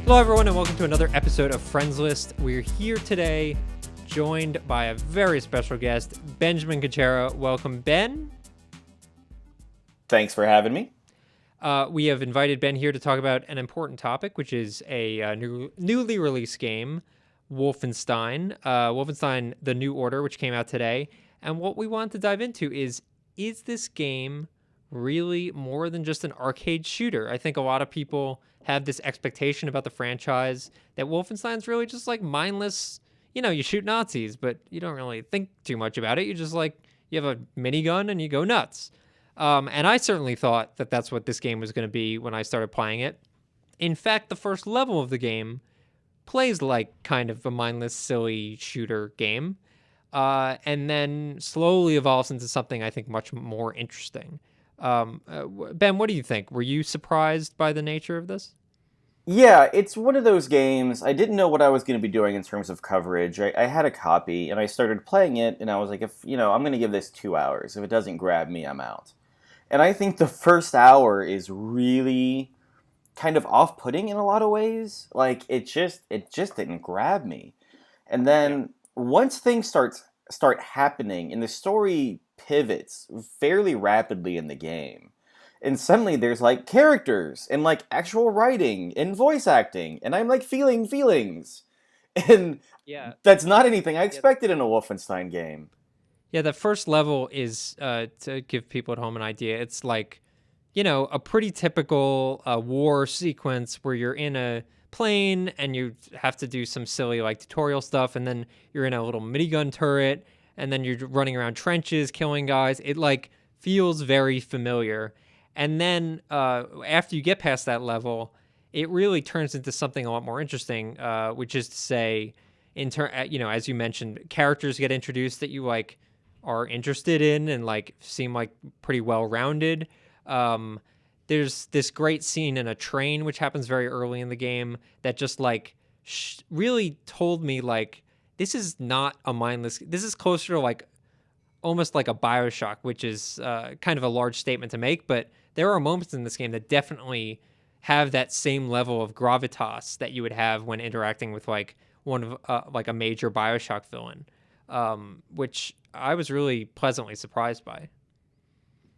Hello, everyone, and welcome to another episode of Friends List. We're here today, joined by a very special guest, Benjamin Kuchera. Welcome, Ben. Thanks for having me. We have invited Ben here to talk about an important topic, which is a newly released game, Wolfenstein. Wolfenstein: The New Order, which came out today. And what we want to dive into is this game really more than just an arcade shooter? I think a lot of people have this expectation about the franchise that Wolfenstein's really just like mindless, you shoot Nazis, but you don't really think too much about it. You just you have a minigun and you go nuts. And I certainly thought that that's what this game was going to be when I started playing it. In fact, the first level of the game plays like kind of a mindless, silly shooter game, and then slowly evolves into something I think much more interesting. Ben, what do you think? Were you surprised by the nature of this? Yeah, it's one of those games. I didn't know what I was going to be doing in terms of coverage. I had a copy and I started playing it, and I was like, I'm going to give this 2 hours. If it doesn't grab me, I'm out. And I think the first hour is really kind of off-putting in a lot of ways. Like it just didn't grab me. And then once things start happening and the story pivots fairly rapidly in the game. And suddenly there's like characters and like actual writing and voice acting, and I'm like feeling feelings. And Yeah. that's not anything I expected in a Wolfenstein game. Yeah, the first level is, to give people at home an idea, it's like, a pretty typical war sequence where you're in a plane and you have to do some silly like tutorial stuff, and then you're in a little minigun turret, and then you're running around trenches killing guys. It like feels very familiar. And then after you get past that level, it really turns into something a lot more interesting, which is to say, as you mentioned, characters get introduced that you like are interested in and like seem like pretty well rounded. There's this great scene in a train which happens very early in the game that just like really told me like this is not a mindless. This is closer to like almost like a BioShock, which is kind of a large statement to make, but there are moments in this game that definitely have that same level of gravitas that you would have when interacting with like one of like a major BioShock villain, which I was really pleasantly surprised by.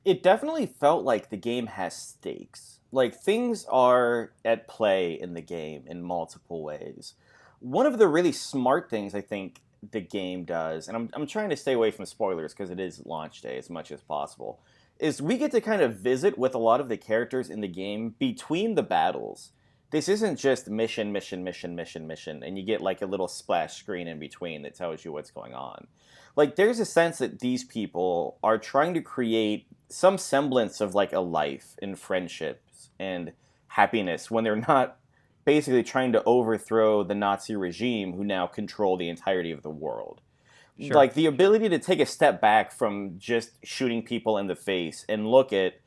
It definitely felt like the game has stakes. Like things are at play in the game in multiple ways. One of the really smart things I think the game does, and I'm trying to stay away from spoilers because it is launch day as much as possible, is we get to kind of visit with a lot of the characters in the game between the battles. This isn't just mission, mission, mission, mission, mission, and you get like a little splash screen in between that tells you what's going on. Like there's a sense that these people are trying to create some semblance of like a life and friendships and happiness when they're not basically trying to overthrow the Nazi regime who now control the entirety of the world. Sure. Like the ability to take a step back from just shooting people in the face and look at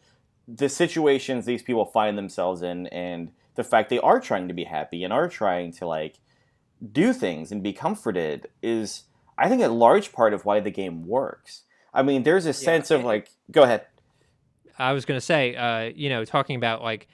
the situations these people find themselves in, and the fact they are trying to be happy and are trying to like do things and be comforted is, I think, a large part of why the game works. I mean, there's a sense of like, go ahead. I was going to say, talking about like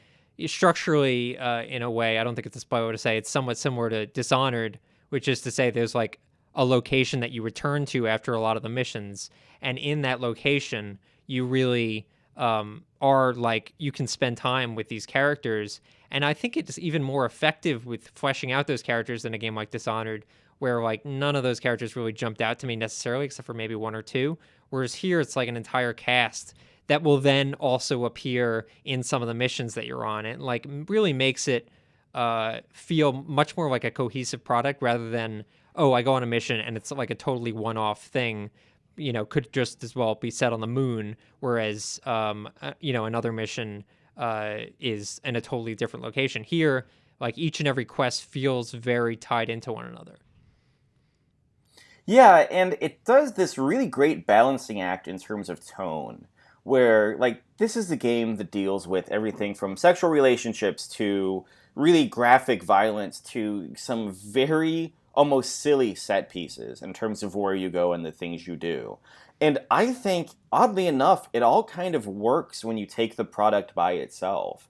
structurally, in a way, I don't think it's a spoiler to say it's somewhat similar to Dishonored, which is to say there's like a location that you return to after a lot of the missions, and in that location you really are like, you can spend time with these characters, and I think it's even more effective with fleshing out those characters than a game like Dishonored, where like none of those characters really jumped out to me necessarily except for maybe one or two, whereas here it's like an entire cast that will then also appear in some of the missions that you're on. It like really makes it feel much more like a cohesive product rather than, oh, I go on a mission and it's like a totally one-off thing, could just as well be set on the moon, whereas, another mission is in a totally different location. Here, like each and every quest feels very tied into one another. Yeah, and it does this really great balancing act in terms of tone, where, like, this is the game that deals with everything from sexual relationships to really graphic violence to some very almost silly set pieces in terms of where you go and the things you do. And I think, oddly enough, it all kind of works when you take the product by itself.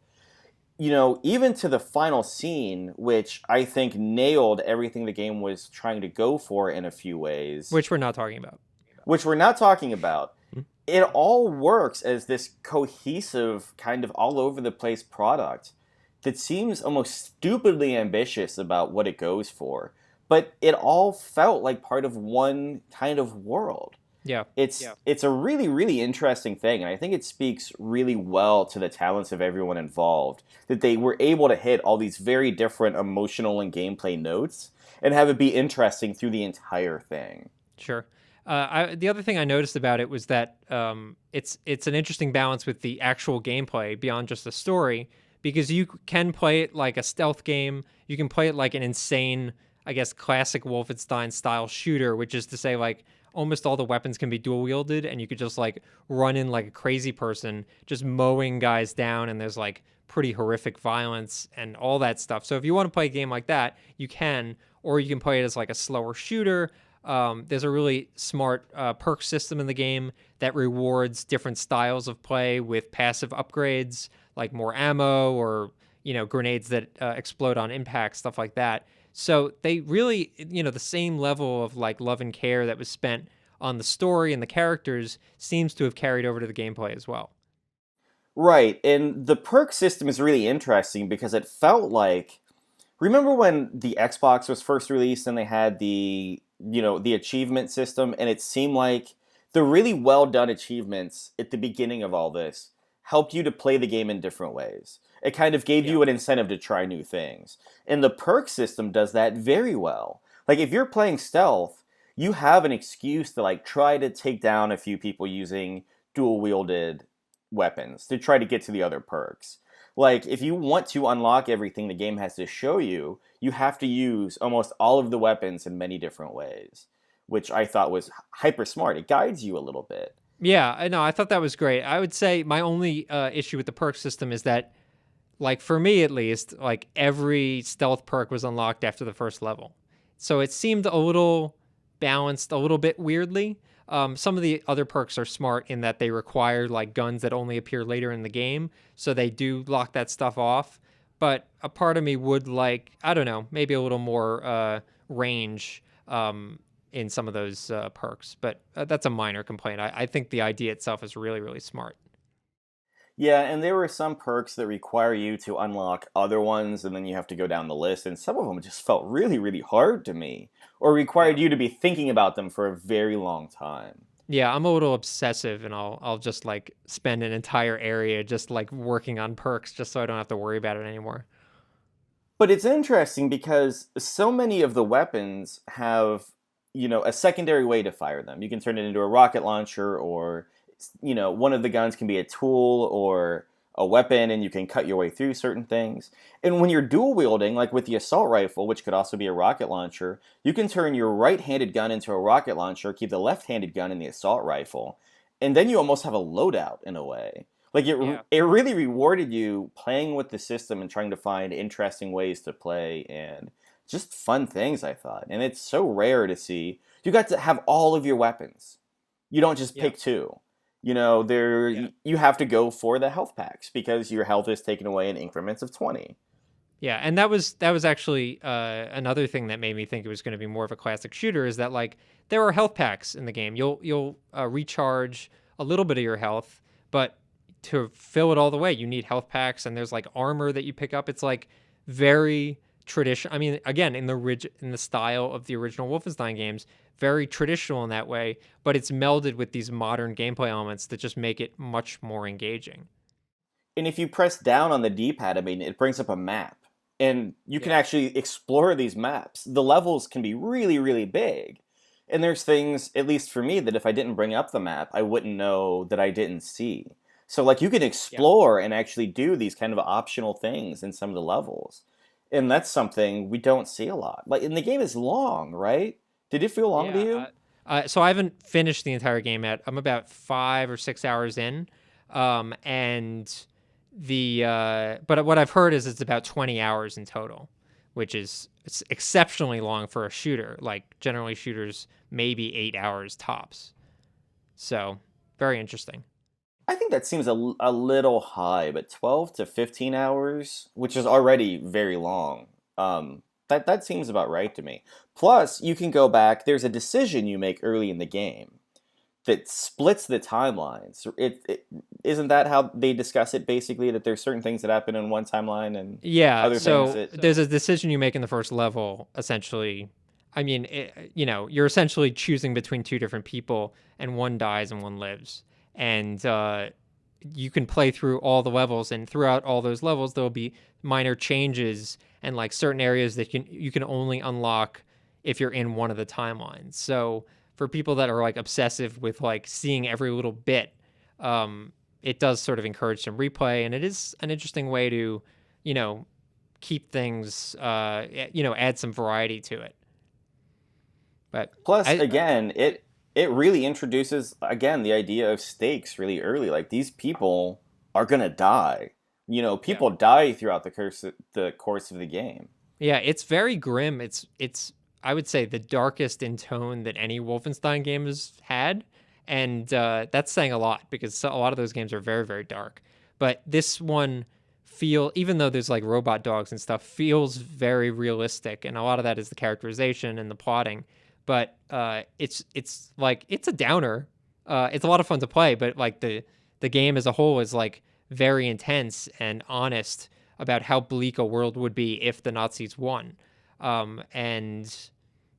even to the final scene, which I think nailed everything the game was trying to go for in a few ways, Which we're not talking about. which we're not talking about. Hmm. It all works as this cohesive, kind of all over the place product that seems almost stupidly ambitious about what it goes for, but it all felt like part of one kind of world. Yeah. It's a really really interesting thing, and I think it speaks really well to the talents of everyone involved that they were able to hit all these very different emotional and gameplay notes and have it be interesting through the entire thing. Sure. The other thing I noticed about it was that it's an interesting balance with the actual gameplay beyond just the story, because you can play it like a stealth game. You can play it like an insane, I guess, classic Wolfenstein style shooter, which is to say, like, almost all the weapons can be dual wielded, and you could just like run in like a crazy person, just mowing guys down, and there's like pretty horrific violence and all that stuff. So if you want to play a game like that, you can, or you can play it as like a slower shooter. There's a really smart perk system in the game that rewards different styles of play with passive upgrades, like more ammo or grenades that explode on impact, stuff like that. So they really, the same level of like love and care that was spent on the story and the characters seems to have carried over to the gameplay as well. Right, and the perk system is really interesting because it felt like, remember when the Xbox was first released and they had the achievement system, and it seemed like the really well done achievements at the beginning of all this helped you to play the game in different ways. It kind of gave Yeah. you an incentive to try new things. And the perk system does that very well. Like if you're playing stealth, you have an excuse to like try to take down a few people using dual wielded weapons to try to get to the other perks. Like if you want to unlock everything the game has to show you, you have to use almost all of the weapons in many different ways, which I thought was hyper smart. It guides you a little bit. Yeah, I know. I thought that was great. I would say my only issue with the perk system is that, like for me at least, like every stealth perk was unlocked after the first level. So it seemed a little balanced, a little bit weirdly. Some of the other perks are smart in that they require like guns that only appear later in the game, so they do lock that stuff off. But a part of me would like, I don't know, maybe a little more range in some of those perks. But that's a minor complaint. I think the idea itself is really, really smart. Yeah, and there were some perks that require you to unlock other ones, and then you have to go down the list, and some of them just felt really, really hard to me, or Yeah. required you to be thinking about them for a very long time. Yeah, I'm a little obsessive, and I'll just like spend an entire area just like working on perks just so I don't have to worry about it anymore. But it's interesting because so many of the weapons have, a secondary way to fire them. You can turn it into a rocket launcher, or, one of the guns can be a tool or a weapon, and you can cut your way through certain things. And when you're dual wielding, like with the assault rifle, which could also be a rocket launcher, you can turn your right handed gun into a rocket launcher, keep the left handed gun in the assault rifle, and then you almost have a loadout in a way. Like Yeah. it really rewarded you playing with the system and trying to find interesting ways to play and just fun things, I thought. And it's so rare to see. You got to have all of your weapons. You don't just Yeah. pick two. There Yeah. you have to go for the health packs because your health is taken away in increments of 20. Yeah, and that was actually another thing that made me think it was going to be more of a classic shooter is that like there are health packs in the game. You'll recharge a little bit of your health, but to fill it all the way, you need health packs, and there's like armor that you pick up. It's like very traditional. I mean, again, in the style of the original Wolfenstein games, very traditional in that way, but it's melded with these modern gameplay elements that just make it much more engaging. And if you press down on the D-pad, I mean, it brings up a map. And you can Yeah. actually explore these maps. The levels can be really, really big. And there's things, at least for me, that if I didn't bring up the map, I wouldn't know that I didn't see. So, like, you can Yeah. explore and actually do these kind of optional things in some of the levels. And that's something we don't see a lot. Like, and the game is long, right? Did it feel long to Yeah. you? So I haven't finished the entire game yet. I'm about 5 or 6 hours in, and but what I've heard is it's about 20 hours in total, which is it's exceptionally long for a shooter. Like generally shooters maybe 8 hours tops. So very interesting. I think that seems a little high, but 12 to 15 hours, which is already very long, that seems about right to me. Plus, you can go back, there's a decision you make early in the game that splits the timelines. Isn't that how they discuss it, basically, that there's certain things that happen in one timeline and Yeah, other things so that... there's a decision you make in the first level, essentially. I mean, you're essentially choosing between two different people, and one dies and one lives. And you can play through all the levels, and throughout all those levels, there'll be minor changes and like certain areas that you can only unlock if you're in one of the timelines. So for people that are like obsessive with like seeing every little bit, it does sort of encourage some replay, and it is an interesting way to, keep things, add some variety to it. But Plus, again, it really introduces, again, the idea of stakes really early. Like, these people are gonna die. People die throughout the course of the game. Yeah, it's very grim. It's I would say the darkest in tone that any Wolfenstein game has had, and that's saying a lot because a lot of those games are very, very dark. But this one even though there's like robot dogs and stuff, feels very realistic, and a lot of that is the characterization and the plotting. But it's like it's a downer. It's a lot of fun to play, but like the game as a whole is like very intense and honest about how bleak a world would be if the Nazis won. And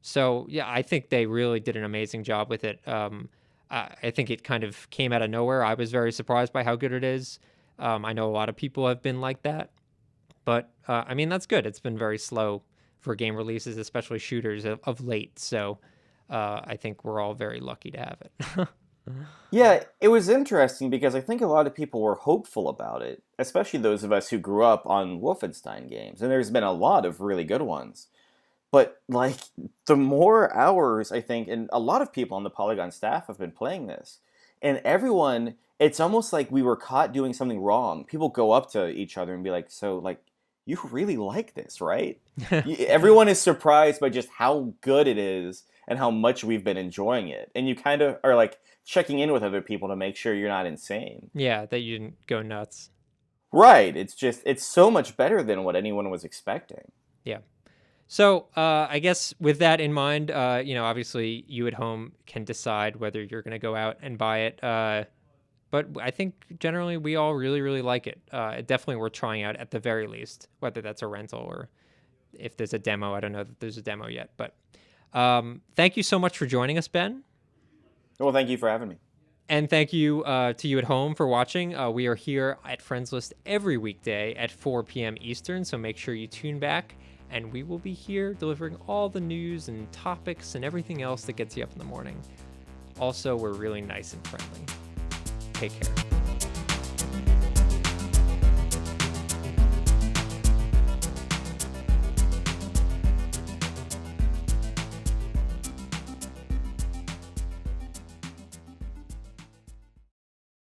so, yeah, I think they really did an amazing job with it. I think it kind of came out of nowhere. I was very surprised by how good it is. I know a lot of people have been like that, but I mean, that's good. It's been very slow for game releases, especially shooters of late. So I think we're all very lucky to have it. Yeah, it was interesting because I think a lot of people were hopeful about it, especially those of us who grew up on Wolfenstein games, and there's been a lot of really good ones. But, like, the more hours, I think, and a lot of people on the Polygon staff have been playing this, and everyone, it's almost like we were caught doing something wrong. People go up to each other and be like, so, like, you really like this, right? Everyone is surprised by just how good it is and how much we've been enjoying it. And you kind of are, like, checking in with other people to make sure you're not insane. Yeah, that you didn't go nuts. Right. It's so much better than what anyone was expecting. Yeah. So I guess with that in mind, obviously you at home can decide whether you're going to go out and buy it. But I think generally we all really, really like it. Definitely worth trying out at the very least, whether that's a rental or if there's a demo. I don't know that there's a demo yet. But thank you so much for joining us, Ben. Well, thank you for having me. And thank you to you at home for watching. We are here at Friends List every weekday at 4 p.m. Eastern, so make sure you tune back. And we will be here delivering all the news and topics and everything else that gets you up in the morning. Also, we're really nice and friendly. Take care.